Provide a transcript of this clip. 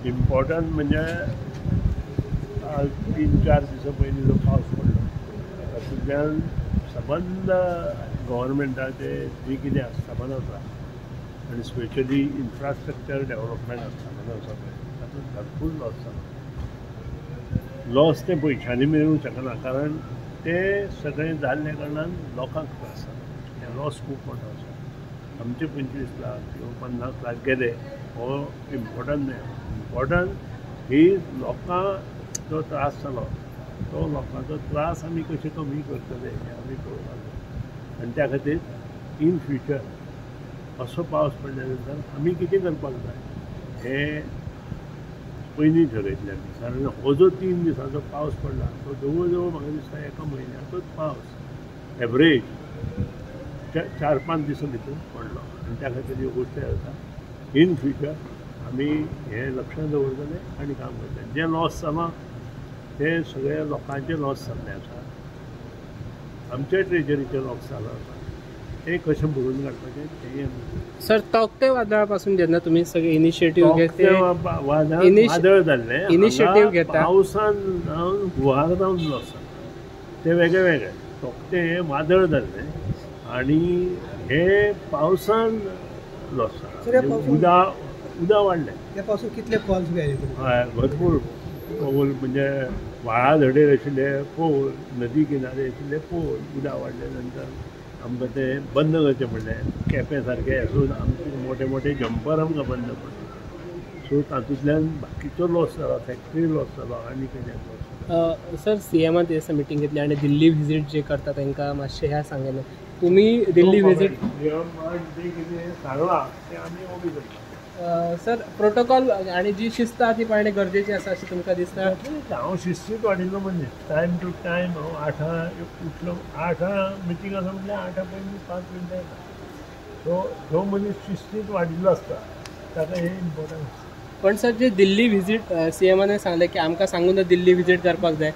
Important म्हणजे 3-4 दिसां पयलीं जो पावस पडलो तातूंतल्यान सबंद गव्हर्मेंटाचे जी कितें आस्थापन आसा आनी स्पेशली इन्फ्रास्ट्रक्चर डेव्हलपमेंट आस्थापन आसा पळय तातूंत भरपूर लॉस जाला. लॉस ते पयशांनी मेळूंक शकना कारण ते सगळें जाल्ल्या कारणान लोकांक त्रास जाता. हे लॉस खूब मोठो आसा. आमचे 25 लाख किंवा 50 लाख गेले हो इम्पॉर्टंट न्हय. इम्पॉर्टंट ही लोकांक जो त्रास जालो तो लोकांचो त्रास आमी कशे कमी करतले हें आमी पळोवपाक जाय. आनी त्या खातीर इन फ्युचर असो पावस पडल्या नंतर आमी कितें करपाक जाय हें पयलीं थरयतले आमी. कारण हो जो 3 दिसांचो पावस पडला तो जवळ जवळ म्हाका दिसता एका म्हयन्याचोच पावस एवरेज 4-5 दिसां भितर पडलो आनी त्या खातीर ह्यो गोश्टी जाता. इन फ्युचर आमी हें लक्षांत दवरतले आनी काम करतले. जें लॉस जालां ते सगळे लोकांचे लॉस जाल्ले आसा. आमच्या ट्रेजरीचे लॉस जाला आसा. ते कशें भरून काडपाचें तेंय आमी. सर तौक्ते वादळापासून जेन्ना तुम्ही सगळे इनिशिएटिव्ह घेतले वादळ जाल्ले इनिशिएटिव्ह घेता पावसान गुहार जावन लॉस जाला ते वेगळे वेगळे. तौक्ते हे वादळ जाल्ले आनी हे पावसान लॉस जाला. उदक वाडलें त्या पासून कितले कॉल्स बी आयले? हय भरपूर पोल म्हणजे व्हाळा धडेर आशिल्ले पोल नदी किनारे आशिल्ले पोल उदक वाडले नंतर आमकां ते बंद करचें पडलें. केपें सारके हातून आमचे मोठे मोठे जंपर आमकां बंद पडले. सो तातूंतल्यान बाकीचो लॉस जाला. फॅक्टरी लॉस जालो आनी कितें लॉस जाला. सर सीएमान ते दिसा मिटींग घेतली आणि दिल्ली व्हिजीट जे करता तांकां मातशें ह्या सांगलें तुम्ही दिल्ली व्हिजीट कितें सांगलां तें आमी ओबी करता. सर प्रोटोकॉल आणि जी शिस्त ती पाळणे गरजेची आसा अशें तुमकां दिसता? हांव शिस्तीत वाडिल्लो म्हणजे टायम टू टायम हांव 8 उठलो 8 मिटींग आसा म्हटल्यार 8 पयलीं 5 मिनटां येता. सो जो मनीस शिस्तीत वाडिल्लो आसता ताका हें इम्पॉर्टंट आसता. पण सर जे दिल्ली व्हिजीट सीएमाने सांगलें की आमकां सांगून दिल्ली व्हिजीट करपाक जाय